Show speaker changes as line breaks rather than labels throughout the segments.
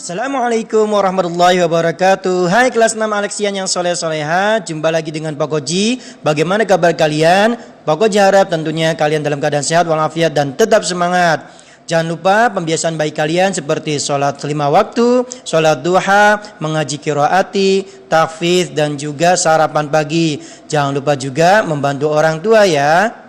Assalamualaikum warahmatullahi wabarakatuh. Hai kelas 6 Alexian yang soleh-soleha. Jumpa lagi dengan Pak Koji. Bagaimana kabar kalian? Pak Koji harap tentunya kalian dalam keadaan sehat walafiat dan tetap semangat. Jangan lupa pembiasaan baik kalian seperti sholat 5 waktu, sholat duha, mengaji qiraati, tahfidz dan juga sarapan pagi. Jangan lupa juga membantu orang tua ya.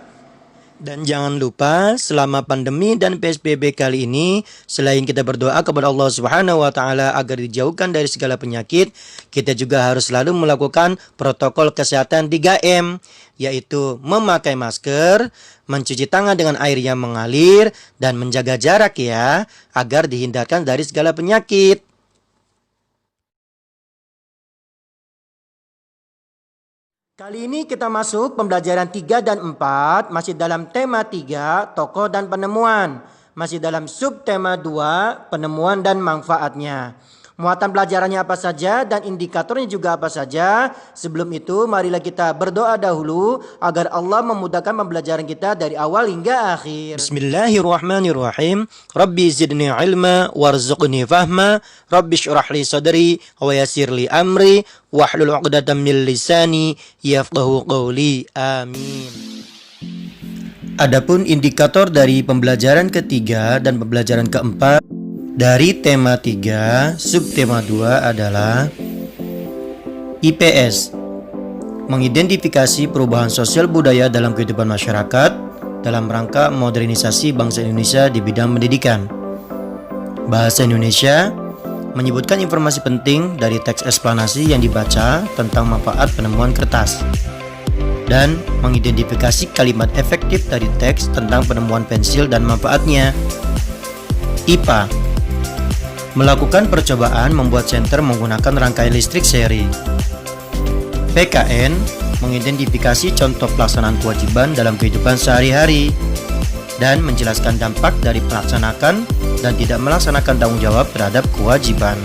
Dan jangan lupa selama pandemi dan PSBB kali ini, selain kita berdoa kepada Allah Subhanahu wa taala agar dijauhkan dari segala penyakit, kita juga harus selalu melakukan protokol kesehatan 3M, yaitu memakai masker, mencuci tangan dengan air yang mengalir dan menjaga jarak ya, agar dihindarkan dari segala penyakit. Kali ini kita masuk pembelajaran 3 dan 4, masih dalam tema 3, tokoh dan penemuan. Masih dalam subtema 2, penemuan dan manfaatnya. Muatan pelajarannya apa saja dan indikatornya juga apa saja. Sebelum itu marilah kita berdoa dahulu agar Allah memudahkan pembelajaran kita dari awal hingga akhir. Bismillahirrahmanirrahim. Rabbi zidni ilma warzuqni fahma. Rabbi syrah li sadri wa yassir li amri wahlul 'uqdatam min lisani yafqahu qawli. Amin. Adapun indikator dari pembelajaran ketiga dan pembelajaran keempat dari tema 3, subtema 2 adalah IPS, mengidentifikasi perubahan sosial budaya dalam kehidupan masyarakat dalam rangka modernisasi bangsa Indonesia di bidang pendidikan. Bahasa Indonesia menyebutkan informasi penting dari teks eksplanasi yang dibaca tentang manfaat penemuan kertas dan mengidentifikasi kalimat efektif dari teks tentang penemuan pensil dan manfaatnya. IPA, melakukan percobaan membuat senter menggunakan rangkaian listrik seri. PKN, mengidentifikasi contoh pelaksanaan kewajiban dalam kehidupan sehari-hari dan menjelaskan dampak dari melaksanakan dan tidak melaksanakan tanggung jawab terhadap kewajiban.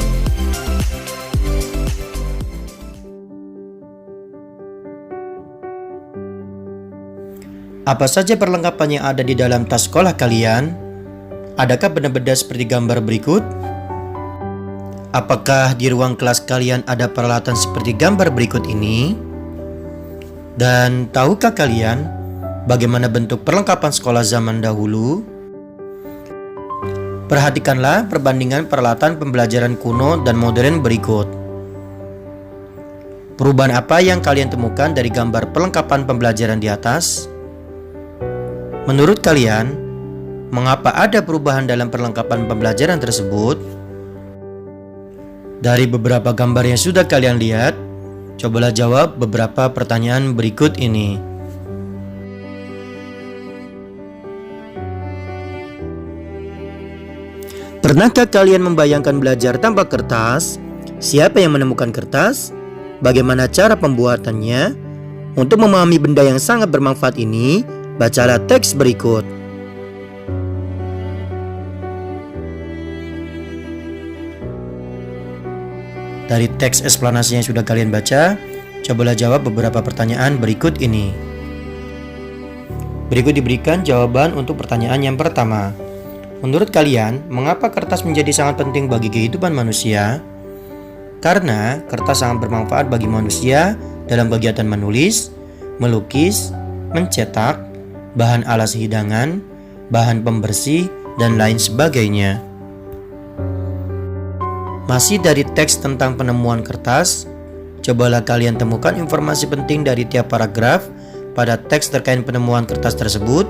Apa saja perlengkapan yang ada di dalam tas sekolah kalian? Adakah benda-benda seperti gambar berikut? Apakah di ruang kelas kalian ada peralatan seperti gambar berikut ini? Dan tahukah kalian bagaimana bentuk perlengkapan sekolah zaman dahulu? Perhatikanlah perbandingan peralatan pembelajaran kuno dan modern berikut. Perubahan apa yang kalian temukan dari gambar perlengkapan pembelajaran di atas? Menurut kalian, mengapa ada perubahan dalam perlengkapan pembelajaran tersebut? Dari beberapa gambar yang sudah kalian lihat, cobalah jawab beberapa pertanyaan berikut ini. Pernahkah kalian membayangkan belajar tanpa kertas? Siapa yang menemukan kertas? Bagaimana cara pembuatannya? Untuk memahami benda yang sangat bermanfaat ini, bacalah teks berikut. Dari teks eksplanasi yang sudah kalian baca, cobalah jawab beberapa pertanyaan berikut ini. Berikut diberikan jawaban untuk pertanyaan yang pertama. Menurut kalian, mengapa kertas menjadi sangat penting bagi kehidupan manusia? Karena kertas sangat bermanfaat bagi manusia dalam kegiatan menulis, melukis, mencetak, bahan alas hidangan, bahan pembersih, dan lain sebagainya. Masih dari teks tentang penemuan kertas, cobalah kalian temukan informasi penting dari tiap paragraf pada teks terkait penemuan kertas tersebut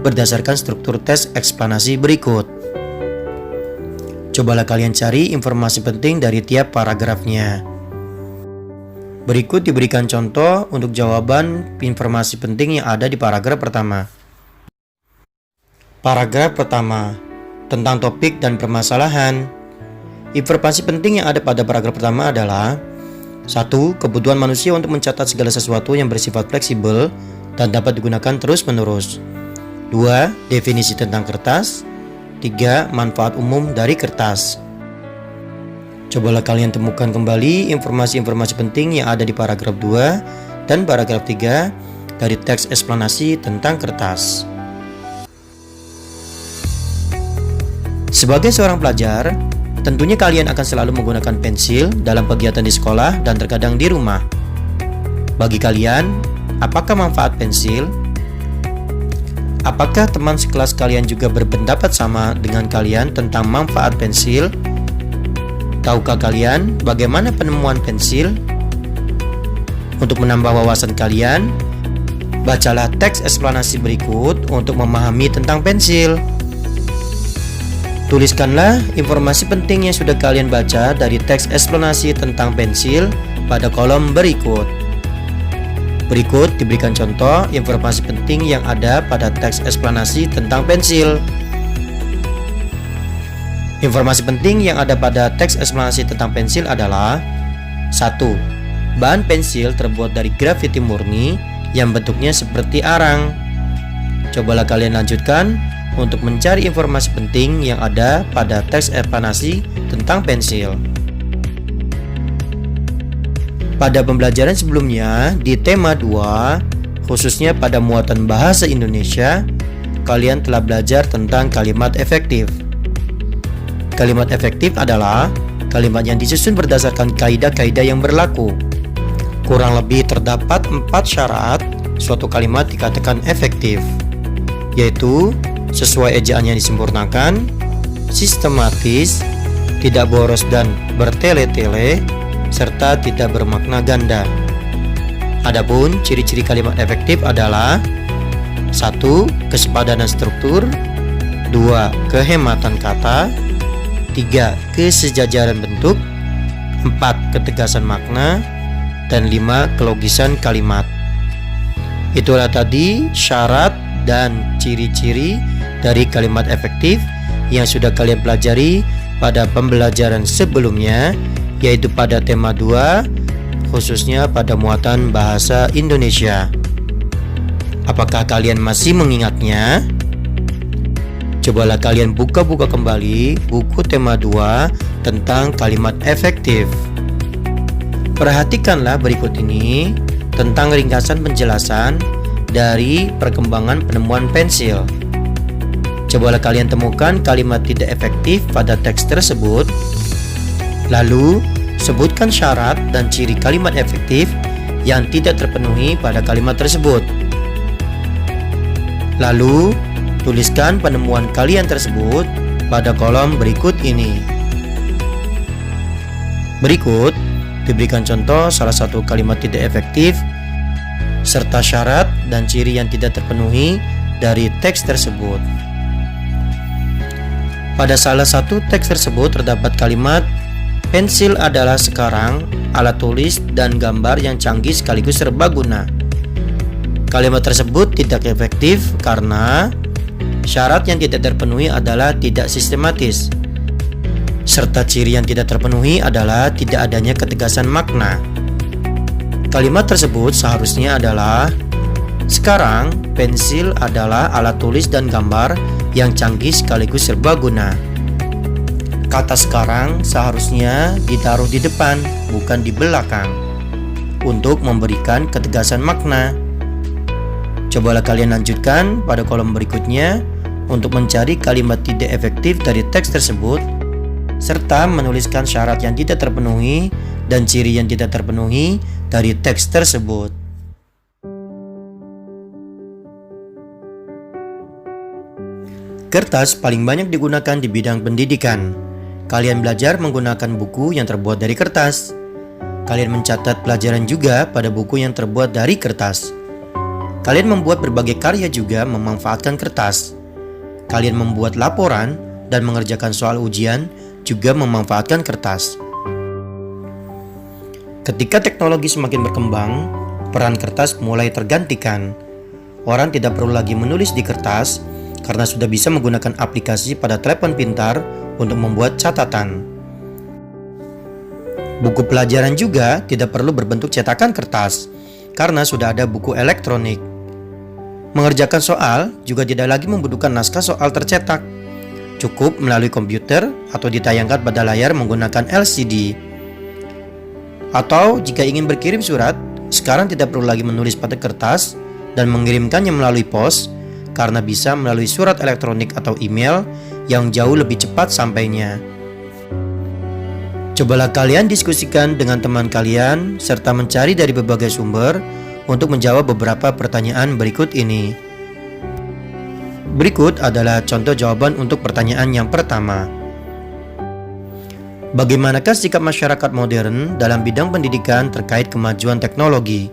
berdasarkan struktur teks eksplanasi berikut. Cobalah kalian cari informasi penting dari tiap paragrafnya. Berikut diberikan contoh untuk jawaban informasi penting yang ada di paragraf pertama. Paragraf pertama, tentang topik dan permasalahan. Informasi penting yang ada pada paragraf pertama adalah 1. Kebutuhan manusia untuk mencatat segala sesuatu yang bersifat fleksibel dan dapat digunakan terus-menerus. 2. Definisi tentang kertas. 3. Manfaat umum dari kertas. Cobalah kalian temukan kembali informasi-informasi penting yang ada di paragraf 2 dan paragraf 3 dari teks eksplanasi tentang kertas. Sebagai seorang pelajar, Tentunya kalian akan selalu menggunakan pensil dalam kegiatan di sekolah dan terkadang di rumah. Bagi kalian, apakah manfaat pensil? Apakah teman sekelas kalian juga berpendapat sama dengan kalian tentang manfaat pensil? Tahukah kalian bagaimana penemuan pensil? Untuk menambah wawasan kalian, bacalah teks eksplanasi berikut untuk memahami tentang pensil. Tuliskanlah informasi penting yang sudah kalian baca dari teks eksplanasi tentang pensil pada kolom berikut. Berikut diberikan contoh informasi penting yang ada pada teks eksplanasi tentang pensil. Informasi penting yang ada pada teks eksplanasi tentang pensil adalah: 1. Bahan pensil terbuat dari grafiti murni yang bentuknya seperti arang. Cobalah kalian lanjutkan untuk mencari informasi penting yang ada pada teks eksplanasi tentang pensil. Pada pembelajaran sebelumnya di tema 2, khususnya pada muatan bahasa Indonesia, kalian telah belajar tentang kalimat efektif. Kalimat efektif adalah kalimat yang disusun berdasarkan kaidah-kaidah yang berlaku. Kurang lebih terdapat 4 syarat suatu kalimat dikatakan efektif, yaitu sesuai ejaan yang disempurnakan, sistematis, tidak boros dan bertele-tele, serta tidak bermakna ganda. Adapun ciri-ciri kalimat efektif adalah: 1. Kesepadanan struktur, 2. Kehematan kata, 3. Kesejajaran bentuk, 4. Ketegasan makna, dan 5. Kelogisan kalimat. Itulah tadi syarat dan ciri-ciri dari kalimat efektif yang sudah kalian pelajari pada pembelajaran sebelumnya, yaitu pada tema 2, khususnya pada muatan bahasa Indonesia. Apakah kalian masih mengingatnya? Cobalah kalian buka-buka kembali buku tema 2 tentang kalimat efektif. Perhatikanlah berikut ini tentang ringkasan penjelasan dari perkembangan penemuan pensil. Cobalah kalian temukan kalimat tidak efektif pada teks tersebut. Lalu, sebutkan syarat dan ciri kalimat efektif yang tidak terpenuhi pada kalimat tersebut. Lalu, tuliskan penemuan kalian tersebut pada kolom berikut ini. Berikut diberikan contoh salah satu kalimat tidak efektif serta syarat dan ciri yang tidak terpenuhi dari teks tersebut. Pada salah satu teks tersebut terdapat kalimat pensil adalah sekarang alat tulis dan gambar yang canggih sekaligus serbaguna. Kalimat tersebut tidak efektif karena syarat yang tidak terpenuhi adalah tidak sistematis, serta ciri yang tidak terpenuhi adalah tidak adanya ketegasan makna. Kalimat tersebut seharusnya adalah: sekarang pensil adalah alat tulis dan gambar yang canggih sekaligus serbaguna. Kata sekarang seharusnya ditaruh di depan, bukan di belakang, untuk memberikan ketegasan makna. Cobalah kalian lanjutkan pada kolom berikutnya untuk mencari kalimat tidak efektif dari teks tersebut, serta menuliskan syarat yang tidak terpenuhi dan ciri yang tidak terpenuhi dari teks tersebut. Kertas paling banyak digunakan di bidang pendidikan. Kalian belajar menggunakan buku yang terbuat dari kertas. Kalian mencatat pelajaran juga pada buku yang terbuat dari kertas. Kalian membuat berbagai karya juga memanfaatkan kertas. Kalian membuat laporan dan mengerjakan soal ujian juga memanfaatkan kertas. Ketika teknologi semakin berkembang, peran kertas mulai tergantikan. Orang tidak perlu lagi menulis di kertas karena sudah bisa menggunakan aplikasi pada telepon pintar untuk membuat catatan. Buku pelajaran juga tidak perlu berbentuk cetakan kertas karena sudah ada buku elektronik. Mengerjakan soal juga tidak lagi membutuhkan naskah soal tercetak. Cukup melalui komputer atau ditayangkan pada layar menggunakan LCD. Atau jika ingin berkirim surat, sekarang tidak perlu lagi menulis pada kertas dan mengirimkannya melalui pos, karena bisa melalui surat elektronik atau email yang jauh lebih cepat sampainya. Cobalah kalian diskusikan dengan teman kalian serta mencari dari berbagai sumber untuk menjawab beberapa pertanyaan berikut ini. Berikut adalah contoh jawaban untuk pertanyaan yang pertama. Bagaimanakah sikap masyarakat modern dalam bidang pendidikan terkait kemajuan teknologi?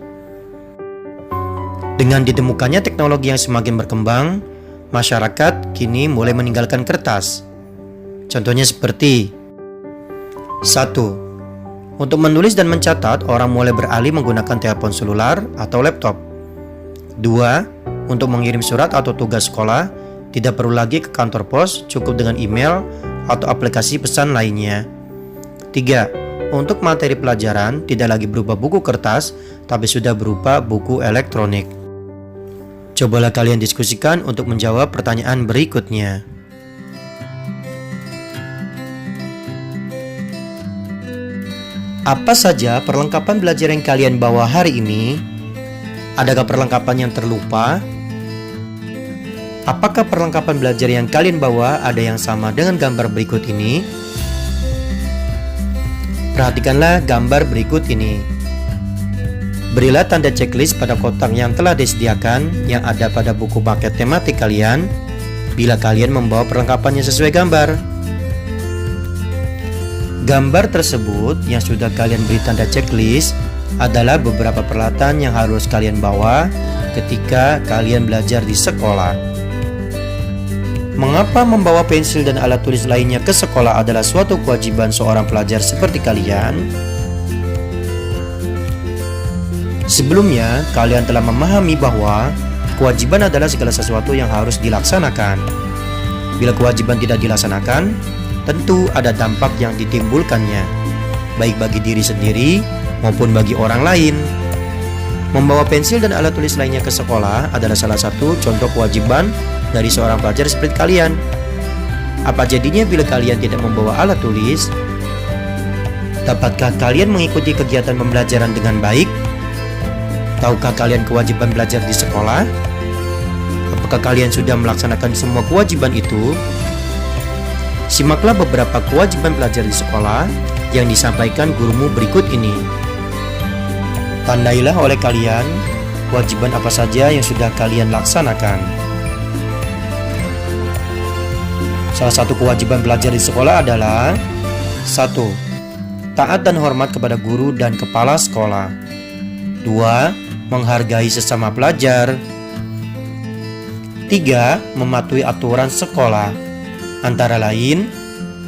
Dengan ditemukannya teknologi yang semakin berkembang, masyarakat kini mulai meninggalkan kertas. Contohnya seperti 1. Untuk menulis dan mencatat, orang mulai beralih menggunakan telepon selular atau laptop. 2. Untuk mengirim surat atau tugas sekolah, tidak perlu lagi ke kantor pos, cukup dengan email atau aplikasi pesan lainnya. 3. Untuk materi pelajaran, tidak lagi berupa buku kertas, tapi sudah berupa buku elektronik. Cobalah kalian diskusikan untuk menjawab pertanyaan berikutnya. Apa saja perlengkapan belajar yang kalian bawa hari ini? Adakah perlengkapan yang terlupa? Apakah perlengkapan belajar yang kalian bawa ada yang sama dengan gambar berikut ini? Perhatikanlah gambar berikut ini. Berilah tanda checklist pada kotak yang telah disediakan yang ada pada buku paket tematik kalian bila kalian membawa perlengkapan yang sesuai gambar. Gambar tersebut yang sudah kalian beri tanda checklist adalah beberapa peralatan yang harus kalian bawa ketika kalian belajar di sekolah. Mengapa membawa pensil dan alat tulis lainnya ke sekolah adalah suatu kewajiban seorang pelajar seperti kalian? Sebelumnya, kalian telah memahami bahwa kewajiban adalah segala sesuatu yang harus dilaksanakan. Bila kewajiban tidak dilaksanakan, tentu ada dampak yang ditimbulkannya, baik bagi diri sendiri maupun bagi orang lain. Membawa pensil dan alat tulis lainnya ke sekolah adalah salah satu contoh kewajiban dari seorang pelajar seperti kalian. Apa jadinya bila kalian tidak membawa alat tulis? Dapatkah kalian mengikuti kegiatan pembelajaran dengan baik? Tahukah kalian kewajiban belajar di sekolah? Apakah kalian sudah melaksanakan semua kewajiban itu? Simaklah beberapa kewajiban belajar di sekolah yang disampaikan gurumu berikut ini. Tandailah oleh kalian kewajiban apa saja yang sudah kalian laksanakan. Salah satu kewajiban belajar di sekolah adalah 1. Taat dan hormat kepada guru dan kepala sekolah. 2. Menghargai sesama pelajar. 3. Mematuhi aturan sekolah. Antara lain,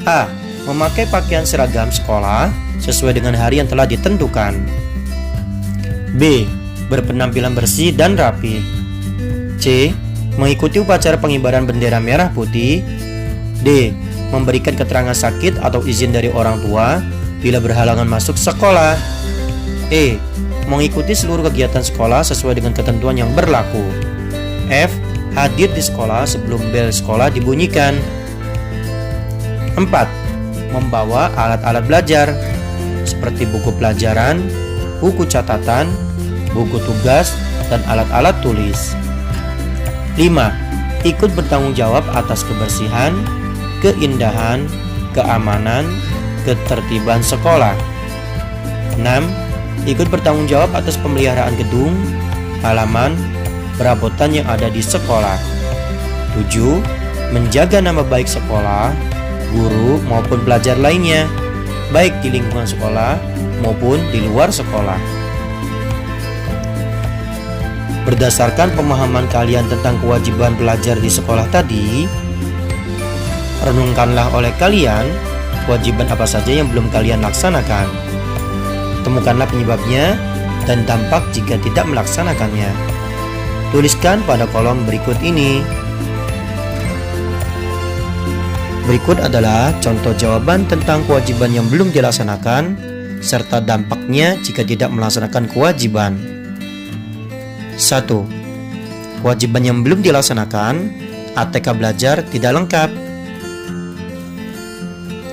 A. Memakai pakaian seragam sekolah sesuai dengan hari yang telah ditentukan. B. Berpenampilan bersih dan rapi. C. Mengikuti upacara pengibaran bendera merah putih. D. Memberikan keterangan sakit atau izin dari orang tua bila berhalangan masuk sekolah. E. Mengikuti seluruh kegiatan sekolah sesuai dengan ketentuan yang berlaku. F. Hadir di sekolah sebelum bel sekolah dibunyikan. 4. Membawa alat-alat belajar seperti buku pelajaran, buku catatan, buku tugas, dan alat-alat tulis. 5. Ikut bertanggung jawab atas kebersihan, keindahan, keamanan, ketertiban sekolah. 6. Ikut bertanggung jawab atas pemeliharaan gedung, halaman, perabotan yang ada di sekolah. 7. Menjaga nama baik sekolah, guru maupun pelajar lainnya, baik di lingkungan sekolah maupun di luar sekolah. Berdasarkan pemahaman kalian tentang kewajiban belajar di sekolah tadi, renungkanlah oleh kalian kewajiban apa saja yang belum kalian laksanakan. Temukanlah penyebabnya dan dampak jika tidak melaksanakannya. Tuliskan pada kolom berikut ini. Berikut adalah contoh jawaban tentang kewajiban yang belum dilaksanakan serta dampaknya jika tidak melaksanakan kewajiban. 1. Kewajiban yang belum dilaksanakan, ATK belajar tidak lengkap.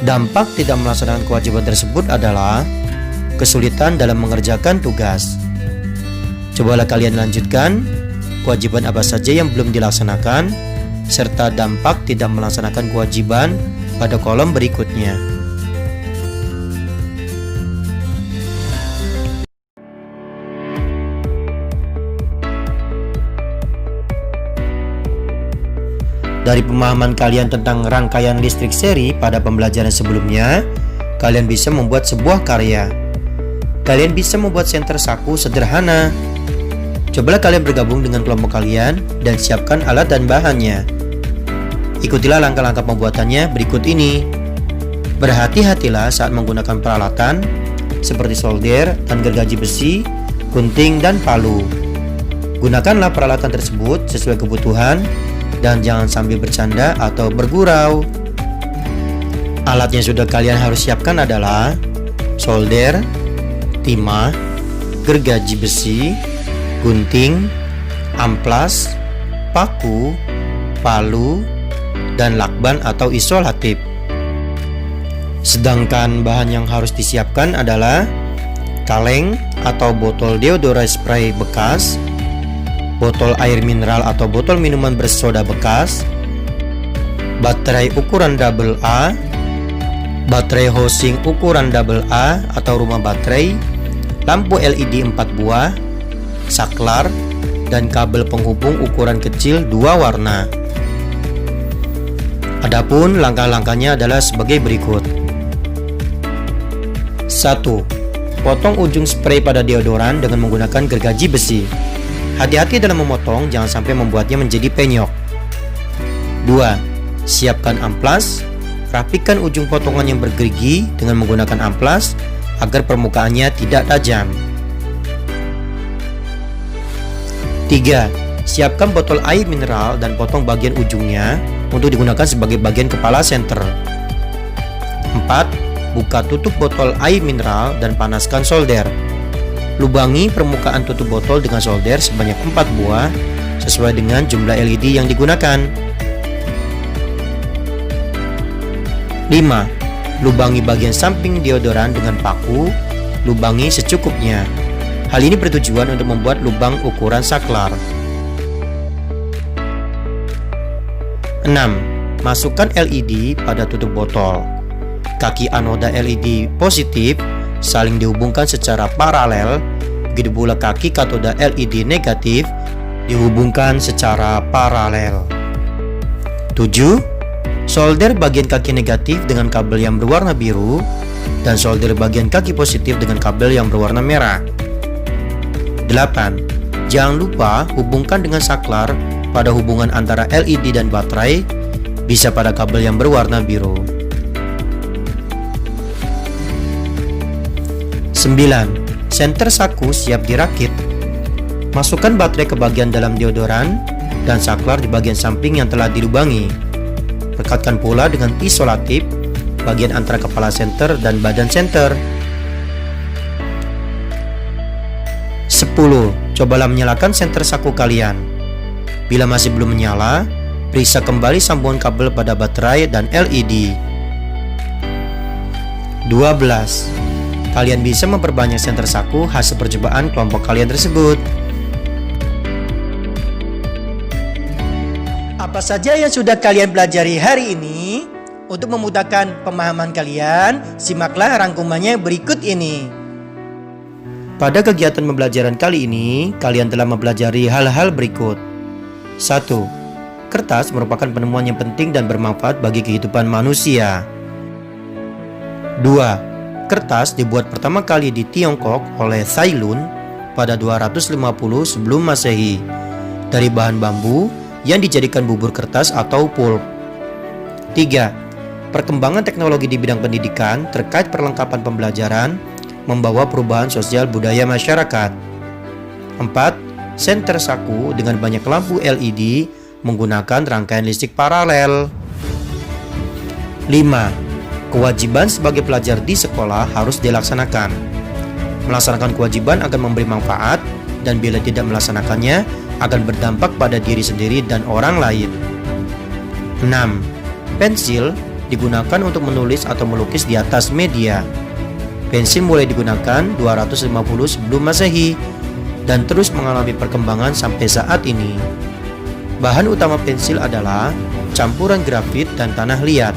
Dampak tidak melaksanakan kewajiban tersebut adalah kesulitan dalam mengerjakan tugas. Cobalah kalian lanjutkan kewajiban apa saja yang belum dilaksanakan serta dampak tidak melaksanakan kewajiban pada kolom berikutnya. Dari pemahaman kalian tentang rangkaian listrik seri pada pembelajaran sebelumnya, kalian bisa membuat sebuah karya. Kalian bisa membuat senter saku sederhana. Cobalah kalian bergabung dengan kelompok kalian dan siapkan alat dan bahannya. Ikutilah langkah-langkah pembuatannya berikut ini. Berhati-hatilah saat menggunakan peralatan seperti solder dan gergaji besi, gunting, dan palu. Gunakanlah peralatan tersebut sesuai kebutuhan dan jangan sambil bercanda atau bergurau. Alat yang sudah kalian harus siapkan adalah solder, timah, gergaji besi, gunting, amplas, paku, palu, dan lakban atau isolatif. Sedangkan bahan yang harus disiapkan adalah kaleng atau botol deodoran spray bekas, botol air mineral atau botol minuman bersoda bekas, baterai ukuran double A, baterai housing ukuran double A atau rumah baterai, lampu LED 4 buah, saklar, dan kabel penghubung ukuran kecil 2 warna. Adapun langkah-langkahnya adalah sebagai berikut. 1. Potong ujung spray pada deodoran dengan menggunakan gergaji besi. Hati-hati dalam memotong, jangan sampai membuatnya menjadi penyok. 2. Siapkan amplas. Rapikan ujung potongan yang bergerigi dengan menggunakan amplas agar permukaannya tidak tajam. 3. Siapkan botol air mineral dan potong bagian ujungnya untuk digunakan sebagai bagian kepala senter. 4. Buka tutup botol air mineral dan panaskan solder. Lubangi permukaan tutup botol dengan solder sebanyak 4 buah sesuai dengan jumlah LED yang digunakan. 5. Lubangi bagian samping deodoran dengan paku. Lubangi secukupnya. Hal ini bertujuan untuk membuat lubang ukuran saklar. 6. Masukkan LED pada tutup botol. Kaki anoda LED positif saling dihubungkan secara paralel, begitu pula kaki katoda LED negatif dihubungkan secara paralel. 7. Solder bagian kaki negatif dengan kabel yang berwarna biru dan solder bagian kaki positif dengan kabel yang berwarna merah. 8. Jangan lupa hubungkan dengan saklar pada hubungan antara LED dan baterai, bisa pada kabel yang berwarna biru. 9. Senter saku siap dirakit. Masukkan baterai ke bagian dalam deodoran dan saklar di bagian samping yang telah dilubangi. Rekatkan pula dengan isolatif bagian antara kepala senter dan badan senter. 10. Cobalah menyalakan senter saku kalian. Bila masih belum menyala, periksa kembali sambungan kabel pada baterai dan LED. 12. Kalian bisa memperbanyak senter saku hasil percobaan kelompok kalian tersebut. Apa saja yang sudah kalian pelajari hari ini? Untuk memudahkan pemahaman kalian, simaklah rangkumannya berikut ini. Pada kegiatan pembelajaran kali ini, kalian telah mempelajari hal-hal berikut. 1. Kertas merupakan penemuan yang penting dan bermanfaat bagi kehidupan manusia. 2. Kertas dibuat pertama kali di Tiongkok oleh Cai Lun pada 250 sebelum Masehi dari bahan bambu yang dijadikan bubur kertas atau pulp. 3. Perkembangan teknologi di bidang pendidikan terkait perlengkapan pembelajaran membawa perubahan sosial budaya masyarakat. 4. Senter saku dengan banyak lampu LED menggunakan rangkaian listrik paralel. 5. Kewajiban sebagai pelajar di sekolah harus dilaksanakan. Melaksanakan kewajiban akan memberi manfaat dan bila tidak melaksanakannya akan berdampak pada diri sendiri dan orang lain. 6. Pensil digunakan untuk menulis atau melukis di atas media. Pensil mulai digunakan 250 sebelum Masehi dan terus mengalami perkembangan sampai saat ini. Bahan utama pensil adalah campuran grafit dan tanah liat.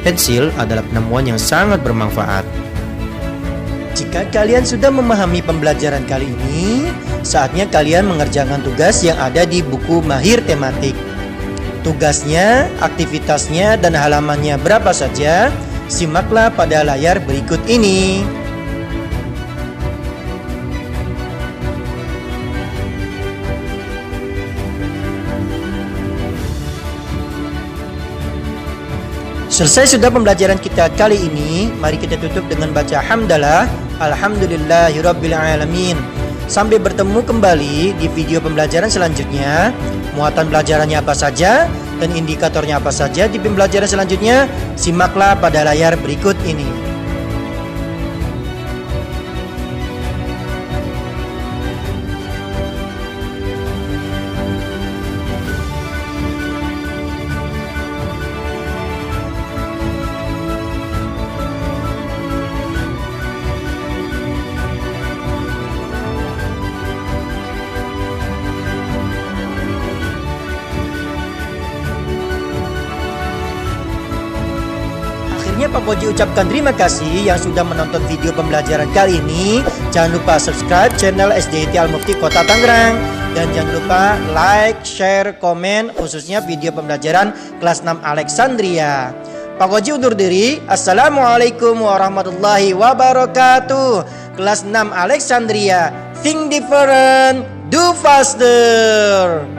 Pensil adalah penemuan yang sangat bermanfaat. Jika kalian sudah memahami pembelajaran kali ini, saatnya kalian mengerjakan tugas yang ada di buku Mahir Tematik. Tugasnya, aktivitasnya, dan halamannya berapa saja? Simaklah pada layar berikut ini. Selesai sudah pembelajaran kita kali ini. Mari kita tutup dengan baca hamdalah. Alhamdulillahirabbil alamin. Sampai bertemu kembali di video pembelajaran selanjutnya. Muatan pelajarannya apa saja dan indikatornya apa saja di pembelajaran selanjutnya, simaklah pada layar berikut ini. Akhirnya Pak Koji ucapkan terima kasih yang sudah menonton video pembelajaran kali ini. Jangan lupa subscribe channel SDIT Al-Mufti Kota Tangerang. Dan jangan lupa like, share, komen, khususnya video pembelajaran kelas 6 Alexandria. Pak Koji undur diri. Assalamualaikum warahmatullahi wabarakatuh. Kelas 6 Alexandria. Think different, do faster.